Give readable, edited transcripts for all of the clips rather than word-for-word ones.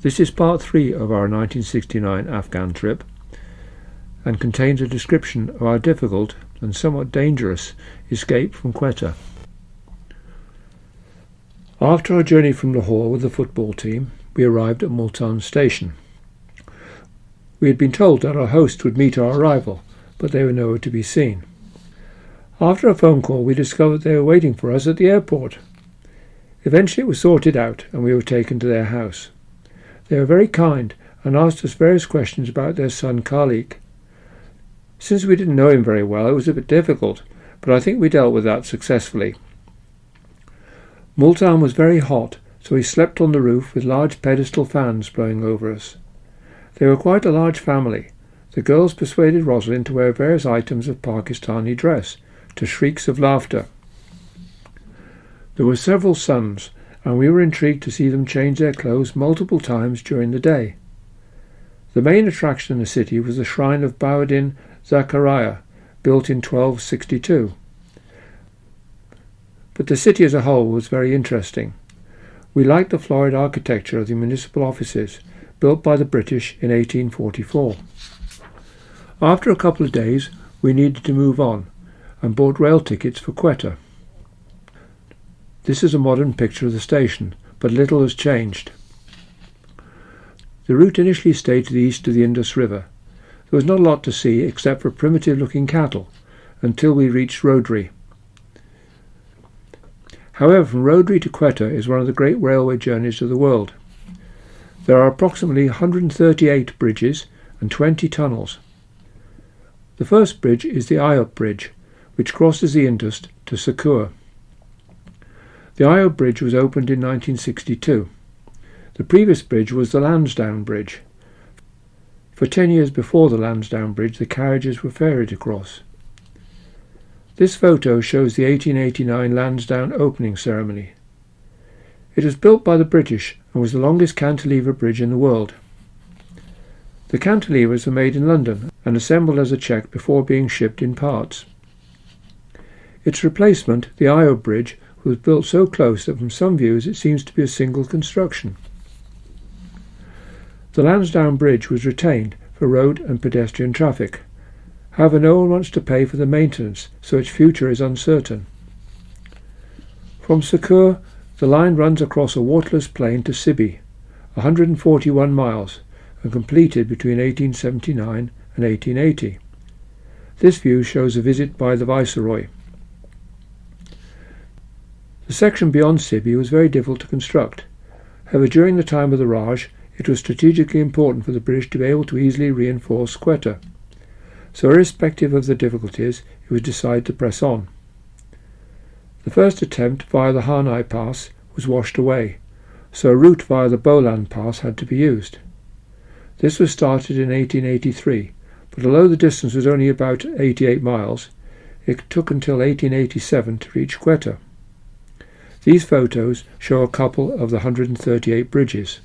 This is part 3 of our 1969 Afghan trip and contains a description of our difficult and somewhat dangerous escape from Quetta. After our journey from Lahore with the football team, we arrived at Multan station. We had been told that our hosts would meet our arrival, but they were nowhere to be seen. After a phone call, we discovered they were waiting for us at the airport. Eventually it was sorted out and we were taken to their house. They were very kind and asked us various questions about their son Khalik. Since we didn't know him very well, it was a bit difficult, but I think we dealt with that successfully. Multan was very hot, so we slept on the roof with large pedestal fans blowing over us. They were quite a large family. The girls persuaded Rosalind to wear various items of Pakistani dress, to shrieks of laughter. There were several sons, and we were intrigued to see them change their clothes multiple times during the day. The main attraction in the city was the shrine of Bahauddin Zakaria, built in 1262. But the city as a whole was very interesting. We liked the florid architecture of the municipal offices, built by the British in 1844. After a couple of days, we needed to move on, and bought rail tickets for Quetta. This is a modern picture of the station, but little has changed. The route initially stayed to the east of the Indus River. There was not a lot to see except for primitive-looking cattle, until we reached Rodri. However, from Rodri to Quetta is one of the great railway journeys of the world. There are approximately 138 bridges and 20 tunnels. The first bridge is the Ayub Bridge, which crosses the Indus to Sakur. The Ayub Bridge was opened in 1962. The previous bridge was the Lansdowne Bridge. For 10 years before the Lansdowne Bridge, the carriages were ferried across. This photo shows the 1889 Lansdowne opening ceremony. It was built by the British and was the longest cantilever bridge in the world. The cantilevers were made in London and assembled as a check before being shipped in parts. Its replacement, the Ayub Bridge, was built so close that from some views it seems to be a single construction. The Lansdowne Bridge was retained for road and pedestrian traffic. However, no one wants to pay for the maintenance, so its future is uncertain. From Sakur, the line runs across a waterless plain to Sibi, 141 miles, and completed between 1879 and 1880. This view shows a visit by the Viceroy. The section beyond Sibi was very difficult to construct. However, during the time of the Raj, it was strategically important for the British to be able to easily reinforce Quetta. So irrespective of the difficulties, it was decided to press on. The first attempt via the Hanai Pass was washed away, so a route via the Bolan Pass had to be used. This was started in 1883, but although the distance was only about 88 miles, it took until 1887 to reach Quetta. These photos show a couple of the 138 bridges.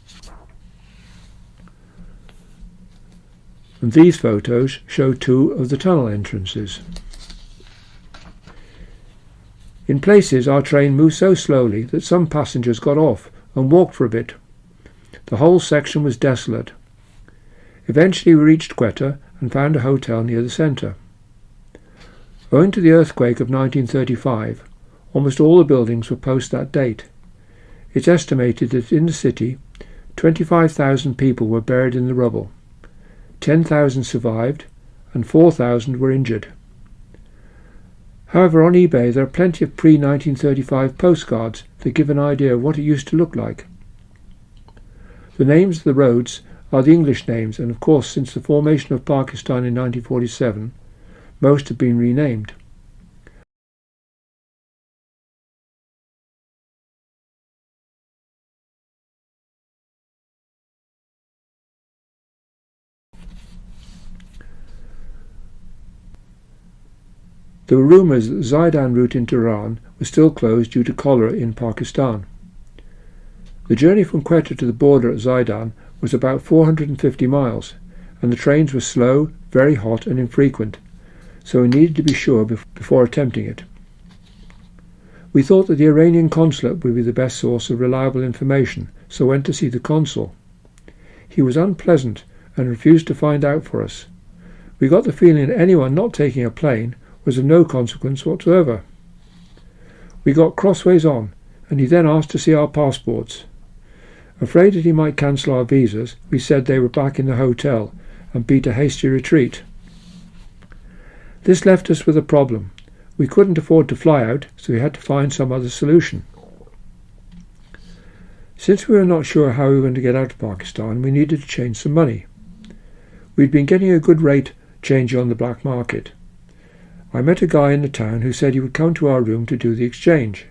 And these photos show 2 of the tunnel entrances. In places our train moved so slowly that some passengers got off and walked for a bit. The whole section was desolate. Eventually we reached Quetta and found a hotel near the centre. Owing to the earthquake of 1935, almost all the buildings were post that date. It's estimated that in the city, 25,000 people were buried in the rubble. 10,000 survived and 4,000 were injured. However, on eBay there are plenty of pre-1935 postcards that give an idea of what it used to look like. The names of the roads are the English names, and of course since the formation of Pakistan in 1947, most have been renamed. There were rumours that the Zaidan route into Tehran was still closed due to cholera in Pakistan. The journey from Quetta to the border at Zaidan was about 450 miles, and the trains were slow, very hot and infrequent, so we needed to be sure before attempting it. We thought that the Iranian consulate would be the best source of reliable information, so went to see the consul. He was unpleasant and refused to find out for us. We got the feeling that anyone not taking a plane was of no consequence whatsoever. We got crossways on, and he then asked to see our passports. Afraid that he might cancel our visas, we said they were back in the hotel and beat a hasty retreat. This left us with a problem. We couldn't afford to fly out, so we had to find some other solution. Since we were not sure how we were going to get out of Pakistan, we needed to change some money. We'd been getting a good rate changing on the black market. I met a guy in the town who said he would come to our room to do the exchange.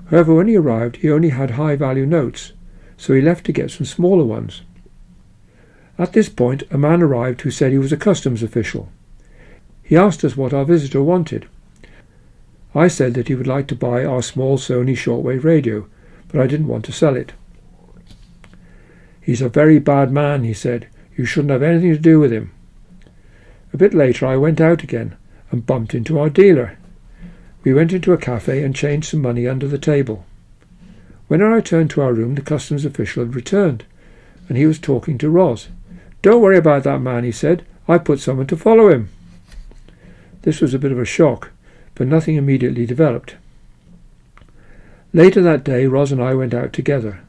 However, when he arrived, he only had high-value notes, so he left to get some smaller ones. At this point, a man arrived who said he was a customs official. He asked us what our visitor wanted. I said that he would like to buy our small Sony shortwave radio, but I didn't want to sell it. "He's a very bad man," he said. "You shouldn't have anything to do with him." A bit later I went out again and bumped into our dealer. We went into a cafe and changed some money under the table. When I returned to our room, the customs official had returned, and he was talking to Roz. "Don't worry about that man," he said. "I put someone to follow him." This was a bit of a shock, but nothing immediately developed. Later that day, Roz and I went out together.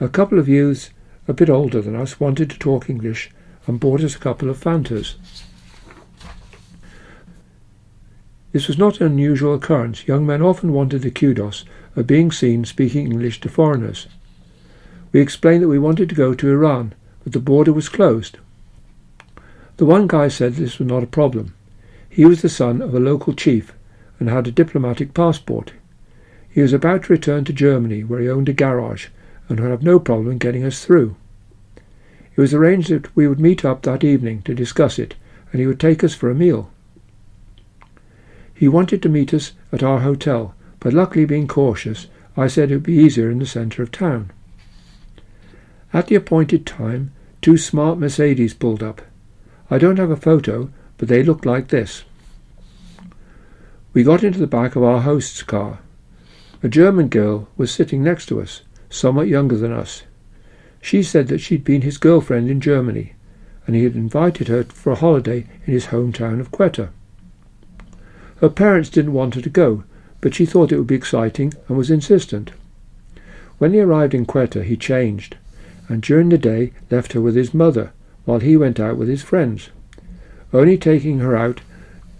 A couple of youths, a bit older than us, wanted to talk English and bought us a couple of Fantas. This was not an unusual occurrence. Young men often wanted the kudos of being seen speaking English to foreigners. We explained that we wanted to go to Iran, but the border was closed. The one guy said this was not a problem. He was the son of a local chief and had a diplomatic passport. He was about to return to Germany, where he owned a garage, and would have no problem getting us through. It was arranged that we would meet up that evening to discuss it, and he would take us for a meal. He wanted to meet us at our hotel, but luckily, being cautious, I said it would be easier in the centre of town. At the appointed time, 2 smart Mercedes pulled up. I don't have a photo, but they looked like this. We got into the back of our host's car. A German girl was sitting next to us, somewhat younger than us. She said that she'd been his girlfriend in Germany, and he had invited her for a holiday in his hometown of Quetta. Her parents didn't want her to go, but she thought it would be exciting and was insistent. When they arrived in Quetta, he changed, and during the day left her with his mother, while he went out with his friends, only taking her out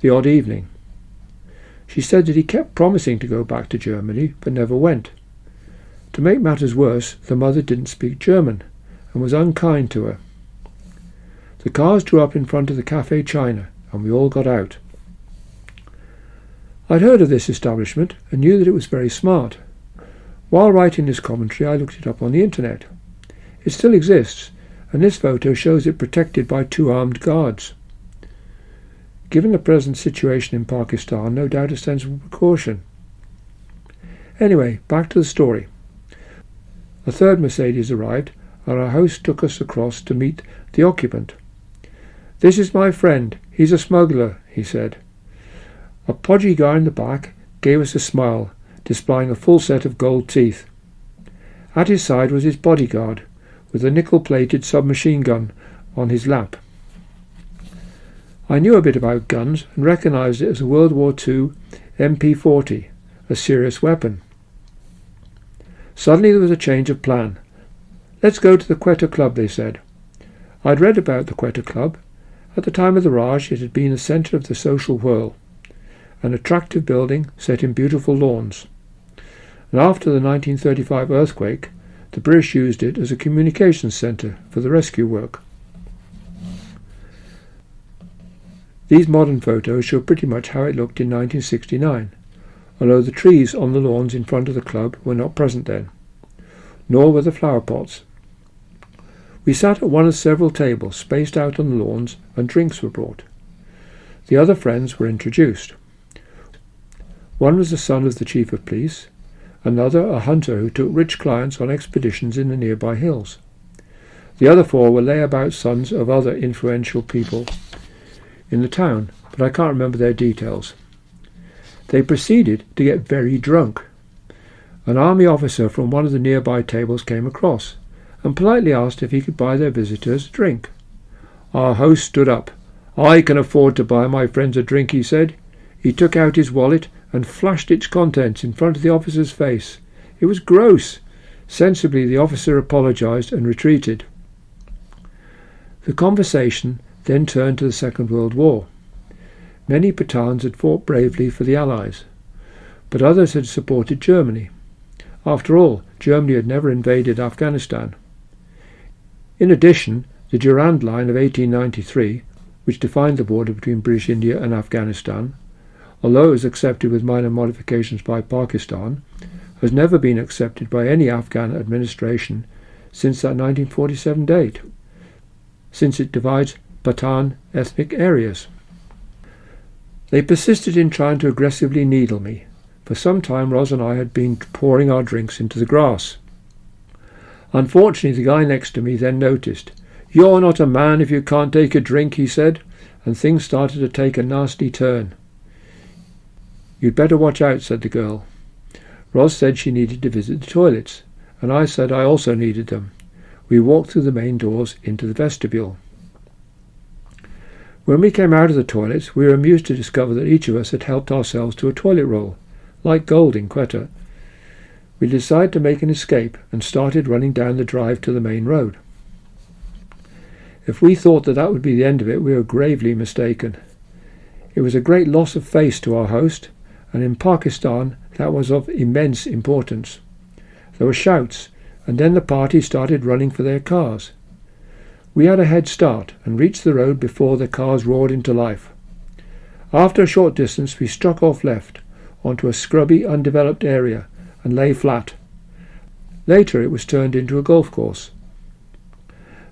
the odd evening. She said that he kept promising to go back to Germany, but never went. To make matters worse, the mother didn't speak German, and was unkind to her. The cars drew up in front of the Café China, and we all got out. I'd heard of this establishment, and knew that it was very smart. While writing this commentary, I looked it up on the internet. It still exists, and this photo shows it protected by 2 armed guards. Given the present situation in Pakistan, no doubt a sensible precaution. Anyway, back to the story. A 3rd Mercedes arrived, and our host took us across to meet the occupant. "This is my friend. He's a smuggler," he said. A podgy guy in the back gave us a smile, displaying a full set of gold teeth. At his side was his bodyguard, with a nickel-plated submachine gun on his lap. I knew a bit about guns and recognised it as a World War II MP40, a serious weapon. Suddenly there was a change of plan. "Let's go to the Quetta Club," they said. I'd read about the Quetta Club. At the time of the Raj, it had been the centre of the social whirl, an attractive building set in beautiful lawns. And after the 1935 earthquake, the British used it as a communications centre for the rescue work. These modern photos show pretty much how it looked in 1969, although the trees on the lawns in front of the club were not present then, nor were the flower pots. We sat at one of several tables spaced out on the lawns, and drinks were brought. The other friends were introduced. One was the son of the chief of police, another a hunter who took rich clients on expeditions in the nearby hills. The other 4 were layabout sons of other influential people in the town, but I can't remember their details. They proceeded to get very drunk. An army officer from one of the nearby tables came across and politely asked if he could buy their visitors a drink. Our host stood up. "I can afford to buy my friends a drink," he said. He took out his wallet and flashed its contents in front of the officer's face. It was gross. Sensibly, the officer apologised and retreated. The conversation then turned to the Second World War. Many Pathans had fought bravely for the Allies, but others had supported Germany. After all, Germany had never invaded Afghanistan. In addition, the Durand Line of 1893, which defined the border between British India and Afghanistan, although it was accepted with minor modifications by Pakistan, has never been accepted by any Afghan administration since that 1947 date, since it divides Pathan ethnic areas. They persisted in trying to aggressively needle me. For some time Ros and I had been pouring our drinks into the grass. Unfortunately, the guy next to me then noticed. "You're not a man if you can't take a drink," he said, and things started to take a nasty turn. "You'd better watch out," said the girl. Ros said she needed to visit the toilets, and I said I also needed them. We walked through the main doors into the vestibule. When we came out of the toilets, we were amused to discover that each of us had helped ourselves to a toilet roll, like gold in Quetta. We decided to make an escape and started running down the drive to the main road. If we thought that would be the end of it, we were gravely mistaken. It was a great loss of face to our host, and in Pakistan that was of immense importance. There were shouts, and then the party started running for their cars. We had a head start and reached the road before the cars roared into life. After a short distance we struck off left onto a scrubby, undeveloped area and lay flat. Later it was turned into a golf course.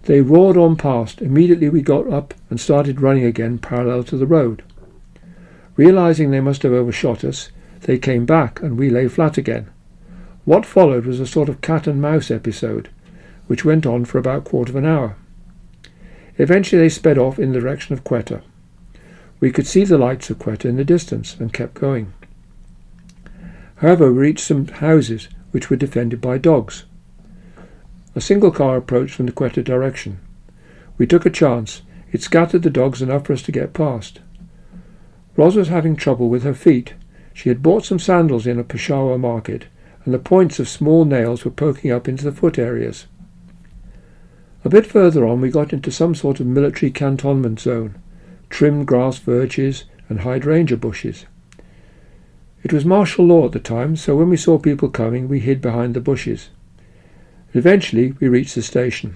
They roared on past. Immediately we got up and started running again parallel to the road. Realizing they must have overshot us, they came back and we lay flat again. What followed was a sort of cat and mouse episode, which went on for about a quarter of an hour. Eventually they sped off in the direction of Quetta. We could see the lights of Quetta in the distance and kept going. However, we reached some houses which were defended by dogs. A single car approached from the Quetta direction. We took a chance. It scattered the dogs enough for us to get past. Ros was having trouble with her feet. She had bought some sandals in a Peshawar market, and the points of small nails were poking up into the foot areas. A bit further on we got into some sort of military cantonment zone, trimmed grass verges and hydrangea bushes. It was martial law at the time, so when we saw people coming we hid behind the bushes. Eventually we reached the station.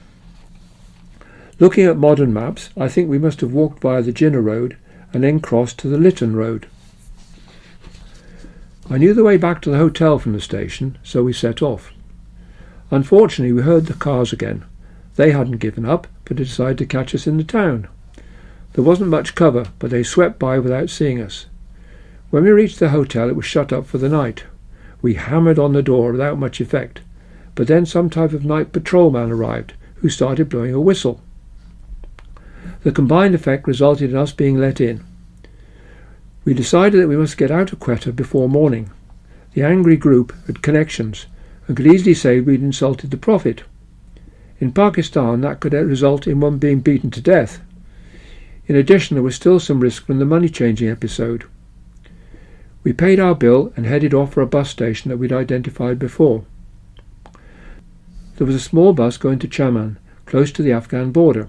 Looking at modern maps, I think we must have walked via the Jinnah Road and then crossed to the Lytton Road. I knew the way back to the hotel from the station, so we set off. Unfortunately we heard the cars again. They hadn't given up, but had decided to catch us in the town. There wasn't much cover, but they swept by without seeing us. When we reached the hotel, it was shut up for the night. We hammered on the door without much effect, but then some type of night patrolman arrived, who started blowing a whistle. The combined effect resulted in us being let in. We decided that we must get out of Quetta before morning. The angry group had connections, and could easily say we'd insulted the Prophet. In Pakistan, that could result in one being beaten to death. In addition, there was still some risk from the money-changing episode. We paid our bill and headed off for a bus station that we'd identified before. There was a small bus going to Chaman, close to the Afghan border.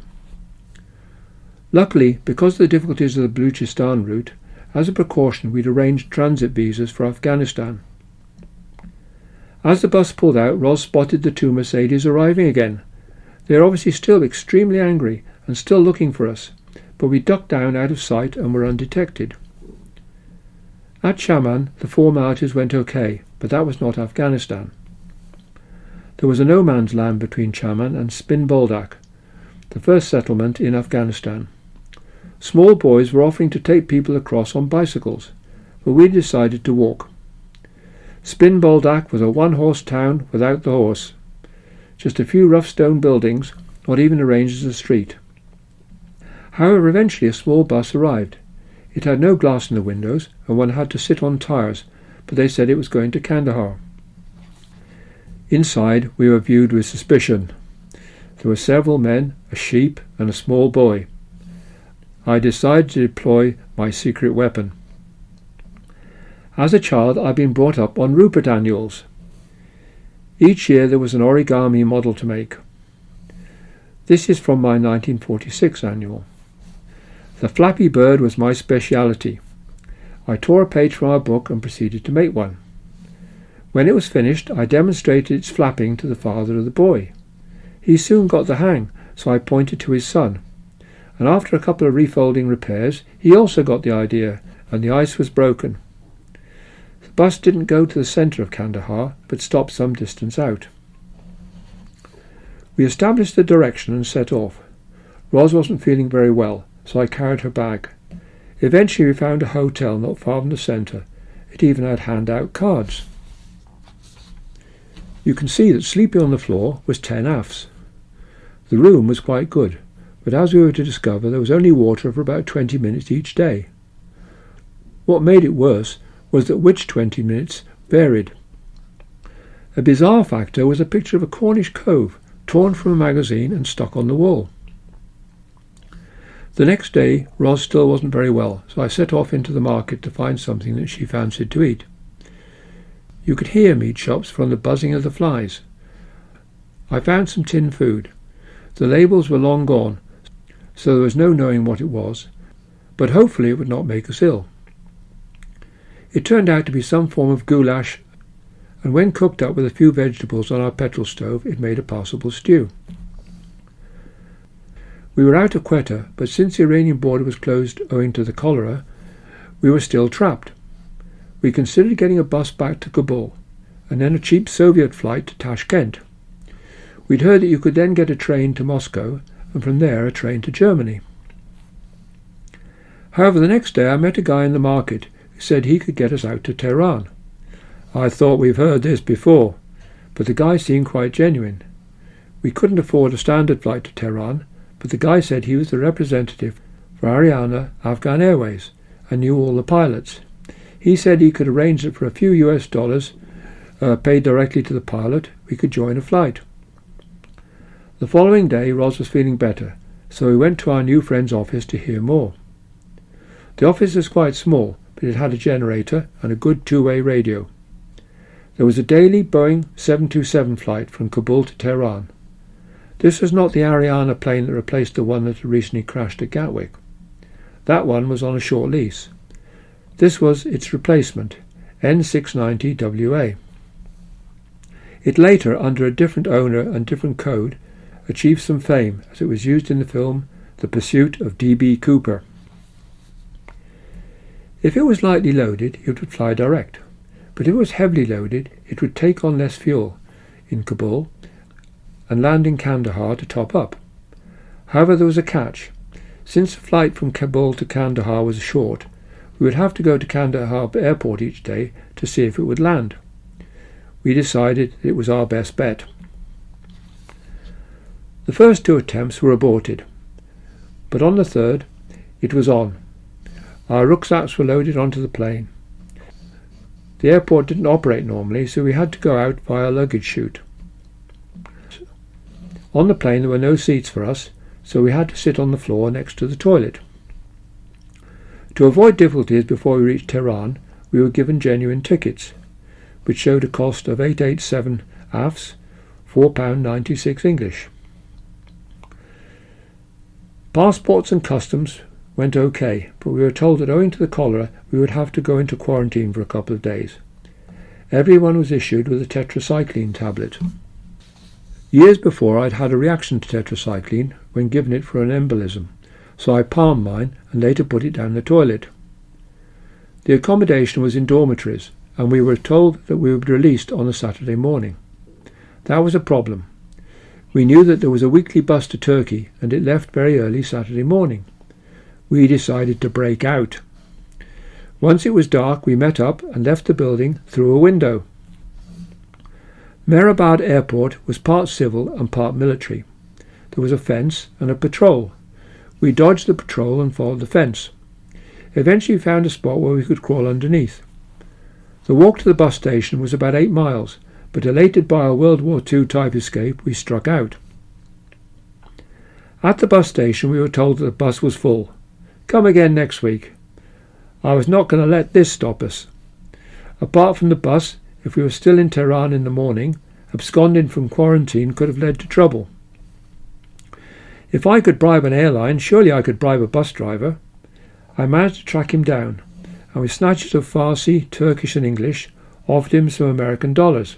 Luckily, because of the difficulties of the Baluchistan route, as a precaution we'd arranged transit visas for Afghanistan. As the bus pulled out, Ros spotted the two Mercedes arriving again. They were obviously still extremely angry and still looking for us, but we ducked down out of sight and were undetected. At Chaman, the formalities went okay, but that was not Afghanistan. There was a no-man's land between Chaman and Spin Boldak, the first settlement in Afghanistan. Small boys were offering to take people across on bicycles, but we decided to walk. Spin Boldak was a one-horse town without the horse. Just a few rough stone buildings, not even arranged as a street. However, eventually a small bus arrived. It had no glass in the windows, and one had to sit on tyres, but they said it was going to Kandahar. Inside, we were viewed with suspicion. There were several men, a sheep and a small boy. I decided to deploy my secret weapon. As a child, I'd been brought up on Rupert annuals. Each year there was an origami model to make. This is from my 1946 annual. The Flappy Bird was my speciality. I tore a page from our book and proceeded to make one. When it was finished, I demonstrated its flapping to the father of the boy. He soon got the hang, so I pointed to his son. And after a couple of refolding repairs, he also got the idea, and the ice was broken. The bus didn't go to the centre of Kandahar, but stopped some distance out. We established the direction and set off. Ros wasn't feeling very well, so I carried her bag. Eventually we found a hotel not far from the centre. It even had hand-out cards. You can see that sleeping on the floor was 10 Afs. The room was quite good, but as we were to discover, there was only water for about 20 minutes each day. What made it worse was that which 20 minutes varied. A bizarre factor was a picture of a Cornish cove torn from a magazine and stuck on the wall. The next day, Ros still wasn't very well, so I set off into the market to find something that she fancied to eat. You could hear meat shops from the buzzing of the flies. I found some tin food. The labels were long gone, so there was no knowing what it was, but hopefully it would not make us ill. It turned out to be some form of goulash, and when cooked up with a few vegetables on our petrol stove, it made a passable stew. We were out of Quetta, but since the Iranian border was closed owing to the cholera, we were still trapped. We considered getting a bus back to Kabul, and then a cheap Soviet flight to Tashkent. We'd heard that you could then get a train to Moscow, and from there a train to Germany. However, the next day I met a guy in the market who said he could get us out to Tehran. I thought we've heard this before, but the guy seemed quite genuine. We couldn't afford a standard flight to Tehran, but the guy said he was the representative for Afghan Airways and knew all the pilots. He said he could arrange that for a few US dollars, paid directly to the pilot, we could join a flight. The following day, Ros was feeling better, so we went to our new friend's office to hear more. The office was quite small, but it had a generator and a good two-way radio. There was a daily Boeing 727 flight from Kabul to Tehran. This was not the Ariana plane that replaced the one that had recently crashed at Gatwick. That one was on a short lease. This was its replacement, N690WA. It later, under a different owner and different code, achieved some fame as it was used in the film The Pursuit of D.B. Cooper. If it was lightly loaded, it would fly direct, but if it was heavily loaded, it would take on less fuel in Kabul and land in Kandahar to top up. However, there was a catch. Since the flight from Kabul to Kandahar was short, we would have to go to Kandahar airport each day to see if it would land. We decided it was our best bet. The first two attempts were aborted, but on the third, it was on. Our rucksacks were loaded onto the plane. The airport didn't operate normally, so we had to go out via a luggage chute. On the plane there were no seats for us, so we had to sit on the floor next to the toilet. To avoid difficulties before we reached Tehran, we were given genuine tickets, which showed a cost of 887 Afs, £4.96 English. Passports and customs went okay, but we were told that owing to the cholera we would have to go into quarantine for a couple of days. Everyone was issued with a tetracycline tablet. Years before I'd had a reaction to tetracycline when given it for an embolism, so I palmed mine and later put it down the toilet. The accommodation was in dormitories, and we were told that we would be released on a Saturday morning. That was a problem. We knew that there was a weekly bus to Turkey, and it left very early Saturday morning. We decided to break out. Once it was dark, we met up and left the building through a window. Mehrabad Airport was part civil and part military. There was a fence and a patrol. We dodged the patrol and followed the fence. Eventually we found a spot where we could crawl underneath. The walk to the bus station was about 8 miles, but elated by our World War II type escape, we struck out. At the bus station we were told that the bus was full. Come again next week. I was not going to let this stop us. Apart from the bus, if we were still in Tehran in the morning, absconding from quarantine could have led to trouble. If I could bribe an airline, surely I could bribe a bus driver. I managed to track him down, and with snatches of Farsi, Turkish and English, offered him some American dollars.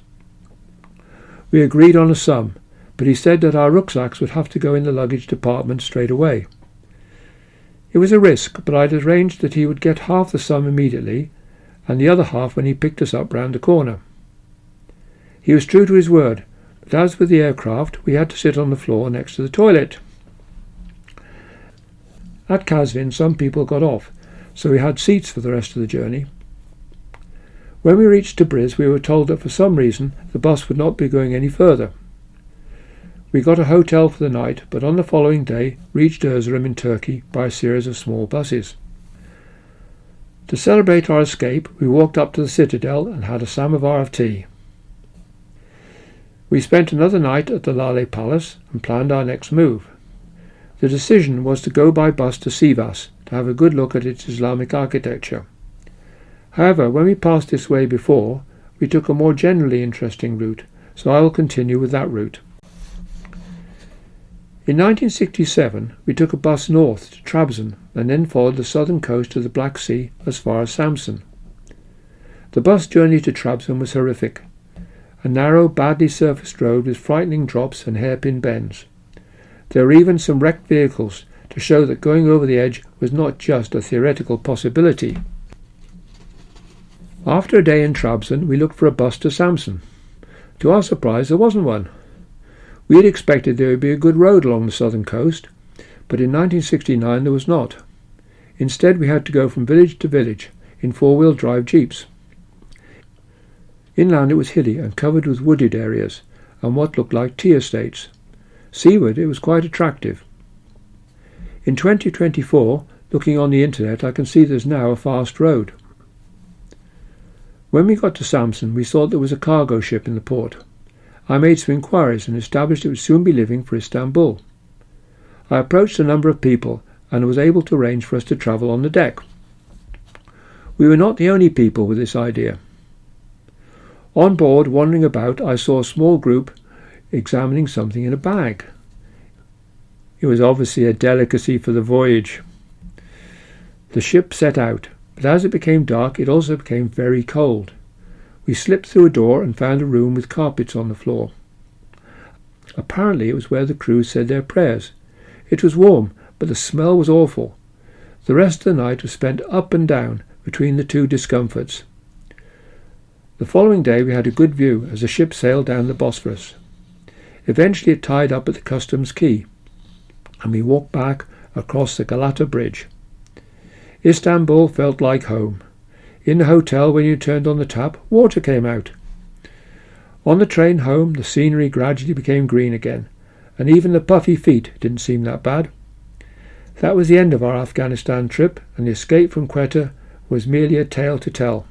We agreed on a sum, but he said that our rucksacks would have to go in the luggage department straight away. It was a risk, but I'd arranged that he would get half the sum immediately, and the other half when he picked us up round the corner. He was true to his word, but as with the aircraft, we had to sit on the floor next to the toilet. At Kazvin, some people got off, so we had seats for the rest of the journey. When we reached Tabriz, we were told that for some reason the bus would not be going any further. We got a hotel for the night, but on the following day reached Erzurum in Turkey by a series of small buses. To celebrate our escape, we walked up to the citadel and had a samovar of tea. We spent another night at the Lale Palace and planned our next move. The decision was to go by bus to Sivas to have a good look at its Islamic architecture. However, when we passed this way before, we took a more generally interesting route, so I will continue with that route. In 1967, we took a bus north to Trabzon and then followed the southern coast of the Black Sea as far as Samsun. The bus journey to Trabzon was horrific. A narrow, badly surfaced road with frightening drops and hairpin bends. There were even some wrecked vehicles to show that going over the edge was not just a theoretical possibility. After a day in Trabzon, we looked for a bus to Samsun. To our surprise, there wasn't one. We had expected there would be a good road along the southern coast, but in 1969 there was not. Instead, we had to go from village to village in four-wheel drive jeeps. Inland it was hilly and covered with wooded areas and what looked like tea estates. Seaward it was quite attractive. In 2024, looking on the internet, I can see there's now a fast road. When we got to Samsun, we thought there was a cargo ship in the port. I made some inquiries and established it would soon be leaving for Istanbul. I approached a number of people and was able to arrange for us to travel on the deck. We were not the only people with this idea. On board, wandering about, I saw a small group examining something in a bag. It was obviously a delicacy for the voyage. The ship set out, but as it became dark, it also became very cold. We slipped through a door and found a room with carpets on the floor. Apparently it was where the crew said their prayers. It was warm, but the smell was awful. The rest of the night was spent up and down between the two discomforts. The following day we had a good view as the ship sailed down the Bosphorus. Eventually it tied up at the customs quay, and we walked back across the Galata Bridge. Istanbul felt like home. In the hotel, when you turned on the tap, water came out. On the train home, the scenery gradually became green again, and even the puffy feet didn't seem that bad. That was the end of our Afghanistan trip, and the escape from Quetta was merely a tale to tell.